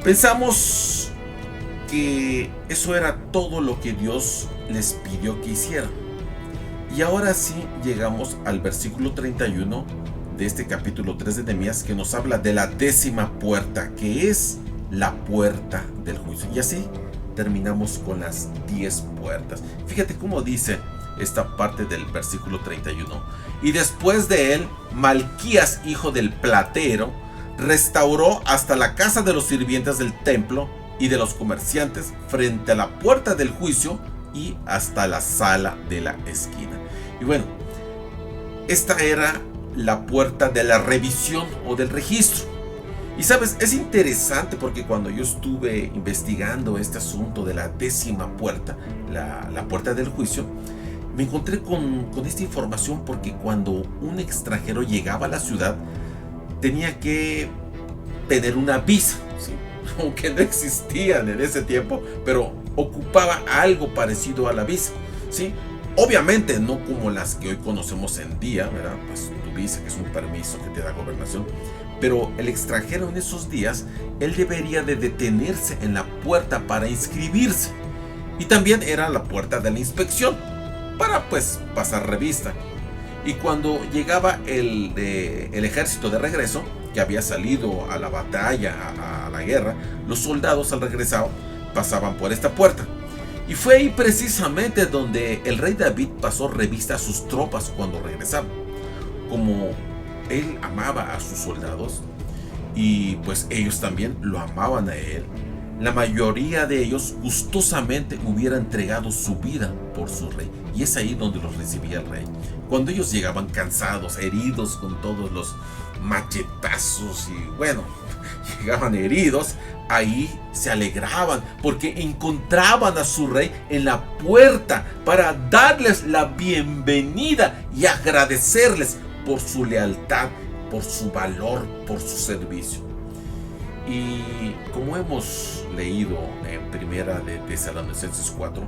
pensamos que eso era todo lo que Dios les pidió que hicieran. Y ahora sí llegamos al versículo 31 de este capítulo 3 de Nehemías, que nos habla de la 10ª puerta, que es la puerta del juicio. Y así terminamos con las 10 puertas. Fíjate cómo dice esta parte del versículo 31. Y después de él, Malquías, hijo del platero, restauró hasta la casa de los sirvientes del templo y de los comerciantes, frente a la puerta del juicio y hasta la sala de la esquina. Y bueno, esta era la puerta de la revisión o del registro. Y sabes, es interesante porque cuando yo estuve investigando este asunto de la 10ª puerta, la puerta del juicio, me encontré con esta información, porque cuando un extranjero llegaba a la ciudad tenía que tener una visa, ¿sí? Aunque no existían en ese tiempo, pero ocupaba algo parecido a la visa, ¿sí? Obviamente no como las que hoy conocemos en día, ¿verdad? Pues tu visa, que es un permiso que te da gobernación. Pero el extranjero en esos días, él debería de detenerse en la puerta para inscribirse. Y también era la puerta de la inspección, para pues pasar revista. Y cuando llegaba el ejército de regreso, que había salido a la batalla, a la guerra, los soldados al regresar pasaban por esta puerta. Y fue ahí precisamente donde el rey David pasó revista a sus tropas cuando regresaban. Como él amaba a sus soldados, y pues ellos también lo amaban a él, la mayoría de ellos gustosamente hubiera entregado su vida por su rey. Y es ahí donde los recibía el rey. Cuando ellos llegaban cansados, heridos con todos los machetazos y bueno, llegaban heridos, ahí se alegraban porque encontraban a su rey en la puerta para darles la bienvenida y agradecerles por su lealtad, por su valor, por su servicio. Y como hemos leído en Primera de Tesalonicenses 4,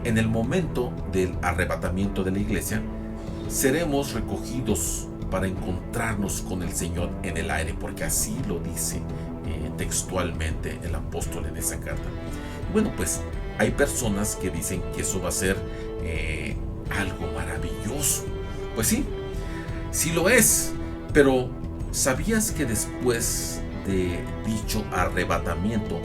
en el momento del arrebatamiento de la iglesia, seremos recogidos para encontrarnos con el Señor en el aire, porque así lo dice textualmente el apóstol en esa carta. Bueno, pues hay personas que dicen que eso va a ser algo maravilloso. Pues sí, sí lo es, pero ¿sabías que después de dicho arrebatamiento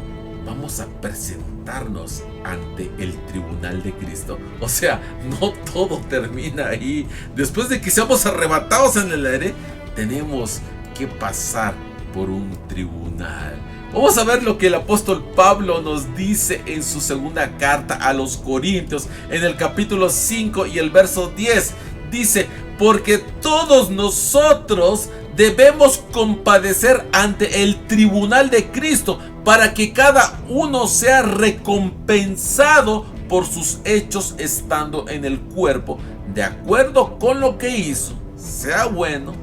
vamos a presentarnos ante el tribunal de Cristo? O sea, no todo termina ahí. Después de que seamos arrebatados en el aire, tenemos que pasar por un tribunal. Vamos a ver lo que el apóstol Pablo nos dice en su segunda carta a los Corintios, en el capítulo 5 y el verso 10. Dice: porque todos nosotros debemos compadecer ante el tribunal de Cristo, para que cada uno sea recompensado por sus hechos estando en el cuerpo, de acuerdo con lo que hizo, sea bueno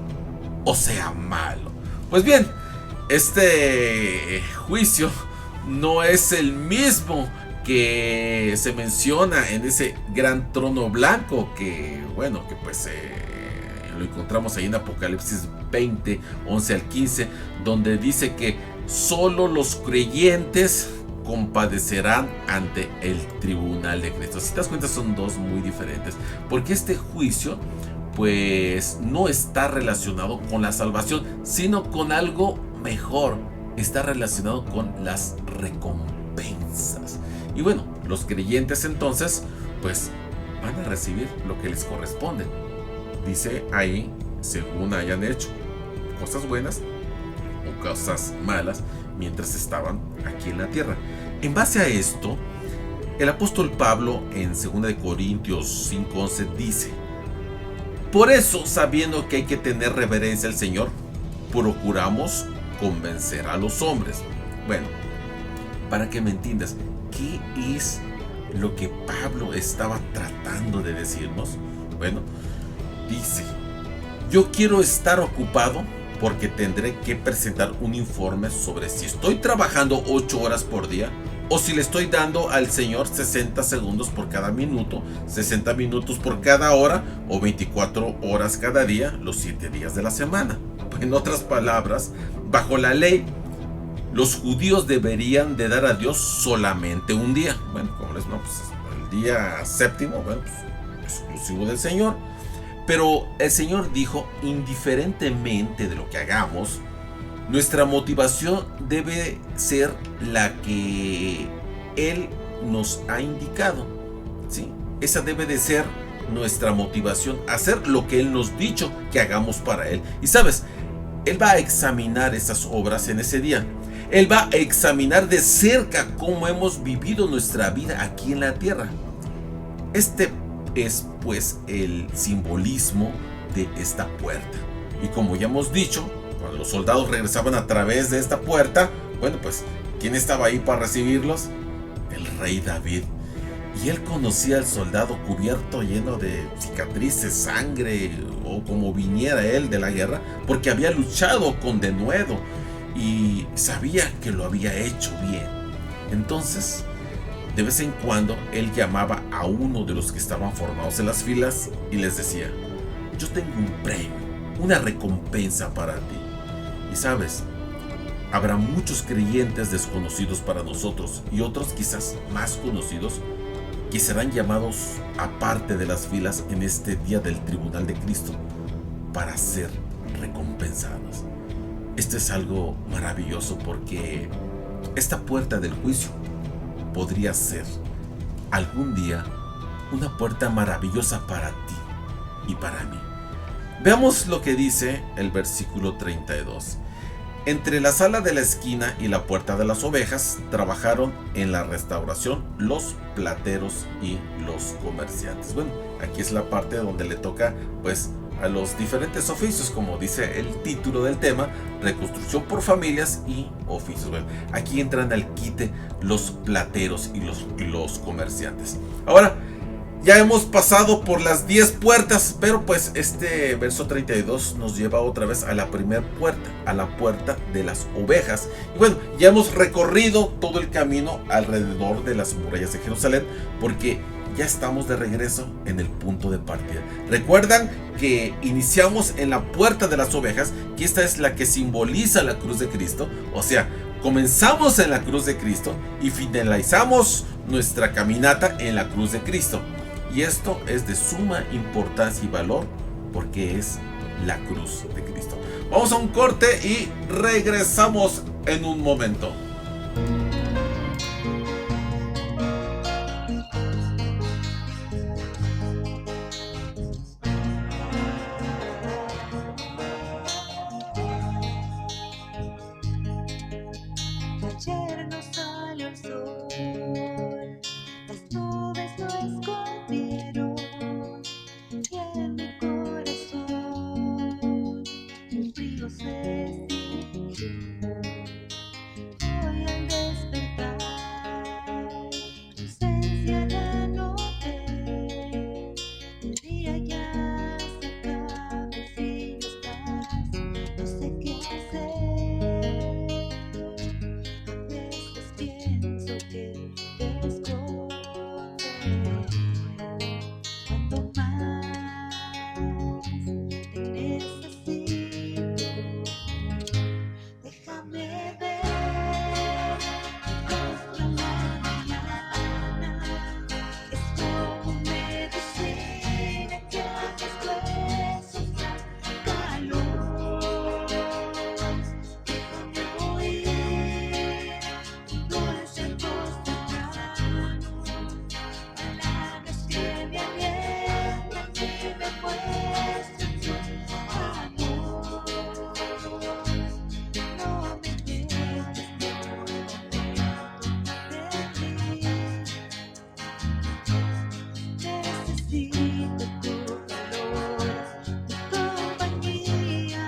o sea malo. Pues bien, este juicio no es el mismo que se menciona en ese gran trono blanco que, bueno, que pues lo encontramos ahí en Apocalipsis 20, 11 al 15, donde dice que solo los creyentes compadecerán ante el tribunal de Cristo. Si te das cuenta, son dos muy diferentes, porque este juicio pues no está relacionado con la salvación, sino con algo mejor. Está relacionado con las recompensas. Y bueno, los creyentes entonces pues van a recibir lo que les corresponde. Dice ahí, según hayan hecho cosas buenas o cosas malas mientras estaban aquí en la tierra. En base a esto, el apóstol Pablo en 2 de Corintios 5:11 dice: por eso, sabiendo que hay que tener reverencia al Señor, procuramos convencer a los hombres. Bueno, para que me entiendas, ¿qué es lo que Pablo estaba tratando de decirnos? Bueno, dice: yo quiero estar ocupado porque tendré que presentar un informe sobre si estoy trabajando 8 horas por día o si le estoy dando al Señor 60 segundos por cada minuto, 60 minutos por cada hora o 24 horas cada día, los 7 días de la semana. En otras palabras, bajo la ley, los judíos deberían de dar a Dios solamente un día. Bueno, como les no, pues el día séptimo, bueno, pues, exclusivo del Señor. Pero el Señor dijo, indiferentemente de lo que hagamos, nuestra motivación debe ser la que Él nos ha indicado, ¿sí? Esa debe de ser nuestra motivación, hacer lo que Él nos ha dicho que hagamos para Él. Y sabes, Él va a examinar esas obras en ese día. Él va a examinar de cerca cómo hemos vivido nuestra vida aquí en la tierra. Este es pues el simbolismo de esta puerta. Y como ya hemos dicho, cuando los soldados regresaban a través de esta puerta, bueno, pues ¿quién estaba ahí para recibirlos? El rey David. Y él conocía al soldado cubierto, lleno de cicatrices, sangre, o como viniera él de la guerra, porque había luchado con denuedo y sabía que lo había hecho bien. Entonces, de vez en cuando, él llamaba a uno de los que estaban formados en las filas y les decía: yo tengo un premio, una recompensa para ti. Y sabes, habrá muchos creyentes desconocidos para nosotros y otros quizás más conocidos que serán llamados aparte de las filas en este día del tribunal de Cristo para ser recompensados. Esto es algo maravilloso porque esta puerta del juicio podría ser algún día una puerta maravillosa para ti y para mí. Veamos lo que dice el versículo 32. Entre la sala de la esquina y la puerta de las ovejas trabajaron en la restauración los plateros y los comerciantes. Bueno, aquí es la parte donde le toca pues a los diferentes oficios, como dice el título del tema, reconstrucción por familias y oficios. Bueno, aquí entran al quite los plateros y los comerciantes. Ahora, ya hemos pasado por las 10 puertas, pero pues este verso 32 nos lleva otra vez a la primera puerta, a la puerta de las ovejas. Y bueno, ya hemos recorrido todo el camino alrededor de las murallas de Jerusalén, porque ya estamos de regreso en el punto de partida. Recuerdan que iniciamos en la puerta de las ovejas, que esta es la que simboliza la cruz de Cristo. O sea, comenzamos en la cruz de Cristo y finalizamos nuestra caminata en la cruz de Cristo. Y esto es de suma importancia y valor porque es la cruz de Cristo. Vamos a un corte y regresamos en un momento. Ayer no salió el sol, las nubes lo escondieron y en mi corazón el frío se extinguió. Hoy al despertar tu ausencia la noté, el día ya se acaba y si no estás no sé qué hacer. Pienso que te escondes cuando más te necesito. Déjame ver tu rostro en la mañana, es como medicina que a mis huesos da calor. Déjame oír dulce voz temprano, palabras que me alientan y me muestran tu amor. No me dejes de ti, necesito tu calor, tu compañía.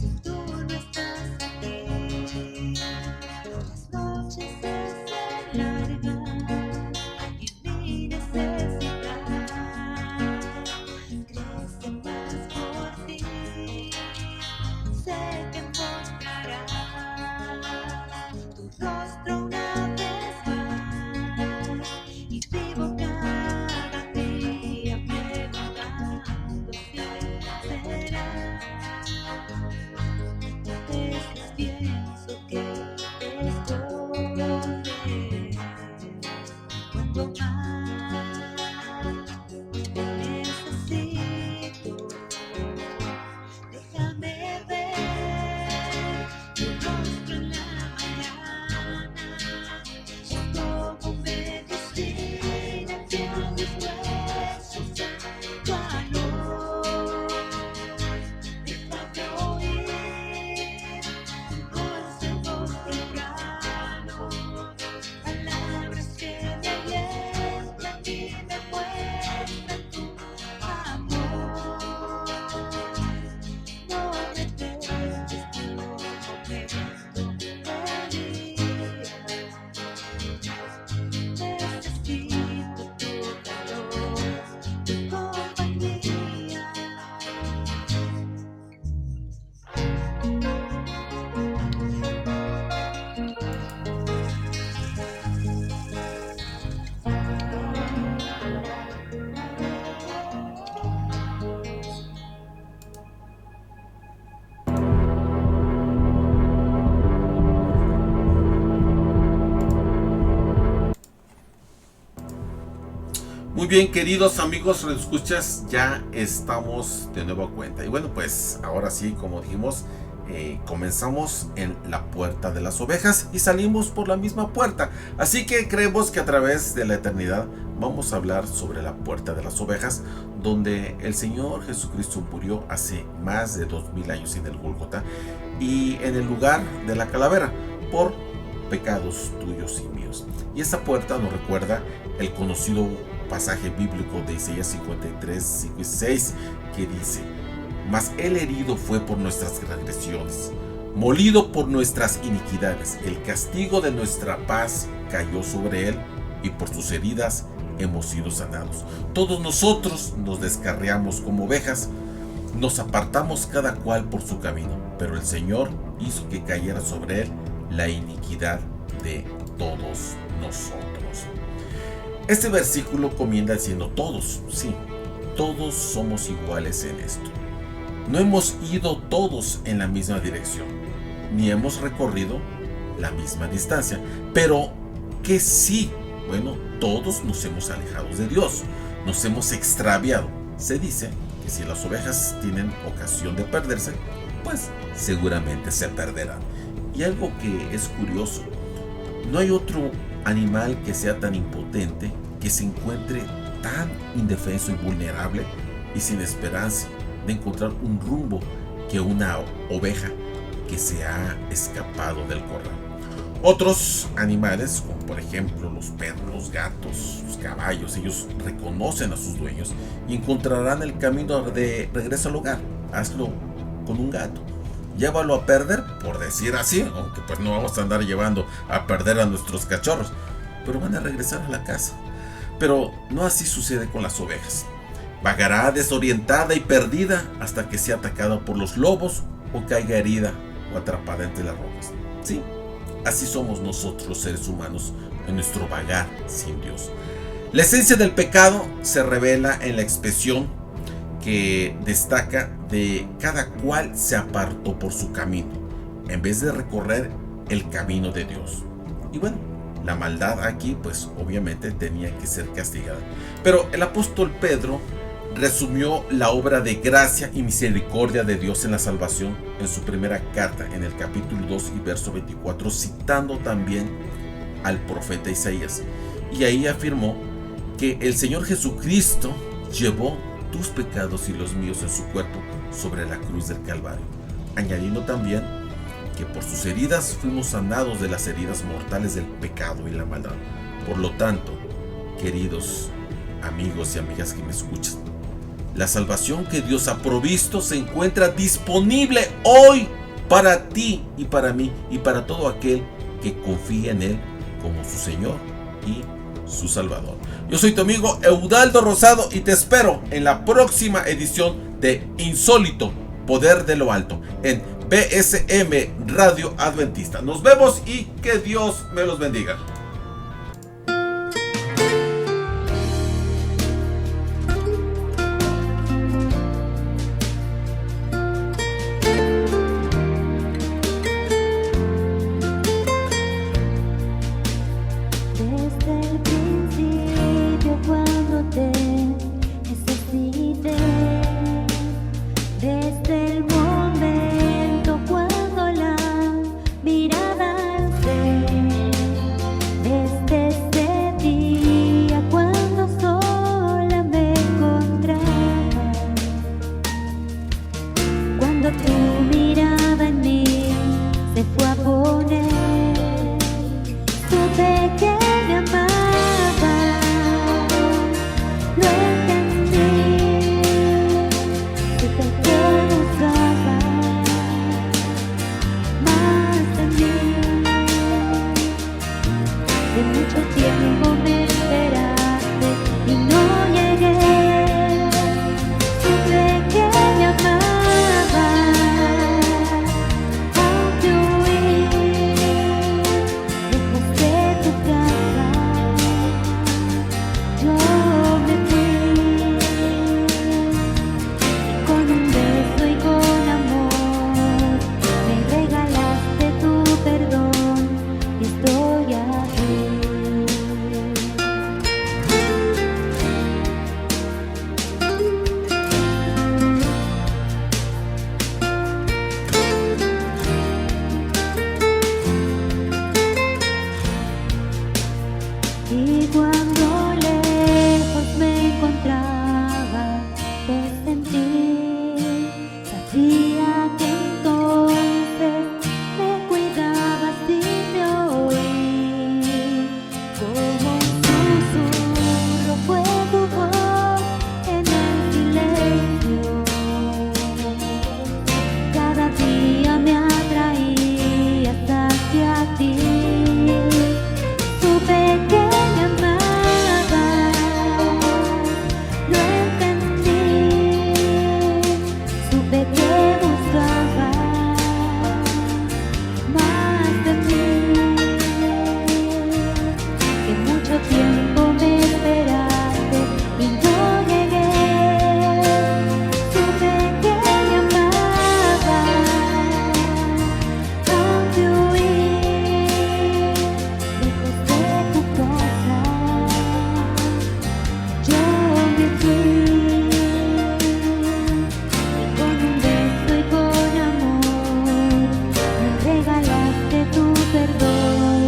Si tú no estás aquí, las noches se hacen largas y mi necesidad crece más por ti. Sé que mostrarás tu rostro una vez más y vivo cada día preguntando si será. A veces pienso que te escondes cuando más te necesito. Déjame ver tu rostro en la mañana, es como medicina que a mis huesos da calor. Déjame oír dulce voz temprano, palabras que me alientan Muy bien, queridos amigos radioescuchas, ya estamos de nueva cuenta. Y bueno, pues ahora sí, como dijimos, comenzamos en la puerta de las ovejas y salimos por la misma puerta. Así que creemos que a través de la eternidad vamos a hablar sobre la puerta de las ovejas, donde el Señor Jesucristo murió hace más de 2000 años en el Gólgota y en el lugar de la calavera por pecados tuyos y míos. Y esta puerta nos recuerda el conocido pasaje bíblico de Isaías 53, 5 y 6, que dice: mas él herido fue por nuestras transgresiones, molido por nuestras iniquidades, el castigo de nuestra paz cayó sobre él, y por sus heridas hemos sido sanados. Todos nosotros nos descarriamos como ovejas, nos apartamos cada cual por su camino, pero el Señor hizo que cayera sobre él la iniquidad de todos nosotros. Este versículo comienza diciendo todos, sí, todos somos iguales en esto. No hemos ido todos en la misma dirección, ni hemos recorrido la misma distancia, pero que sí, bueno, todos nos hemos alejado de Dios, nos hemos extraviado. Se dice que si las ovejas tienen ocasión de perderse, pues seguramente se perderán. Y algo que es curioso, no hay otro animal que sea tan impotente, que se encuentre tan indefenso y vulnerable y sin esperanza de encontrar un rumbo que una oveja que se ha escapado del corral. Otros animales, como por ejemplo los perros, los gatos, los caballos, ellos reconocen a sus dueños y encontrarán el camino de regreso al hogar. Hazlo con un gato. Llévalo a perder, por decir así, aunque pues no vamos a andar llevando a perder a nuestros cachorros, pero van a regresar a la casa. Pero no así sucede con las ovejas. Vagará desorientada y perdida hasta que sea atacada por los lobos o caiga herida o atrapada entre las rocas. Sí, así somos nosotros los seres humanos en nuestro vagar sin Dios. La esencia del pecado se revela en la expresión que destaca de cada cual se apartó por su camino, en vez de recorrer el camino de Dios. Y bueno, la maldad aquí pues obviamente tenía que ser castigada. Pero el apóstol Pedro resumió la obra de gracia y misericordia de Dios en la salvación en su primera carta, en el capítulo 2 y verso 24, citando también al profeta Isaías. Y ahí afirmó que el Señor Jesucristo llevó tus pecados y los míos en su cuerpo sobre la cruz del Calvario, añadiendo también que por sus heridas fuimos sanados de las heridas mortales del pecado y la maldad. Por lo tanto, queridos amigos y amigas que me escuchan, la salvación que Dios ha provisto se encuentra disponible hoy para ti y para mí y para todo aquel que confía en Él como su Señor y su Salvador. Yo soy tu amigo Eudaldo Rosado y te espero en la próxima edición de Insólito, Poder de lo Alto, en BSM Radio Adventista. Nos vemos y que Dios me los bendiga. Desde el principio cuando te necesité, desde el momento cuando la mirada alcé, Y cuando lejos me encontraba, te sentí, sabía que entonces me cuidabas y te oí. Como un susurro fue tu voz en el silencio. Cada día me atraías hacia ti. Supe que me amabas, lo entendí. Supe que buscabas más de mí. Que mucho tiempo me esperaste y no llegué. Supe que me amabas, aunque huí lejos de tu casa. Yo me fui y con un beso y con amor me regalaste tu perdón.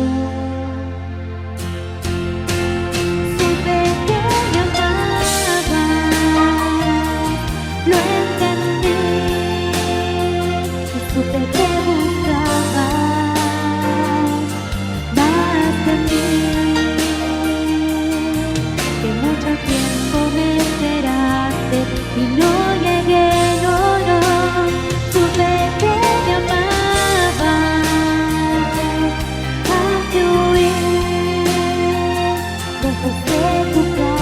Supe que me amabas, lo entendí. Y supe que buscabas más de mí. Que mucho tiempo me esperaste y no llegué, no. Supe que me amabas, aunque huí lejos de tu casa.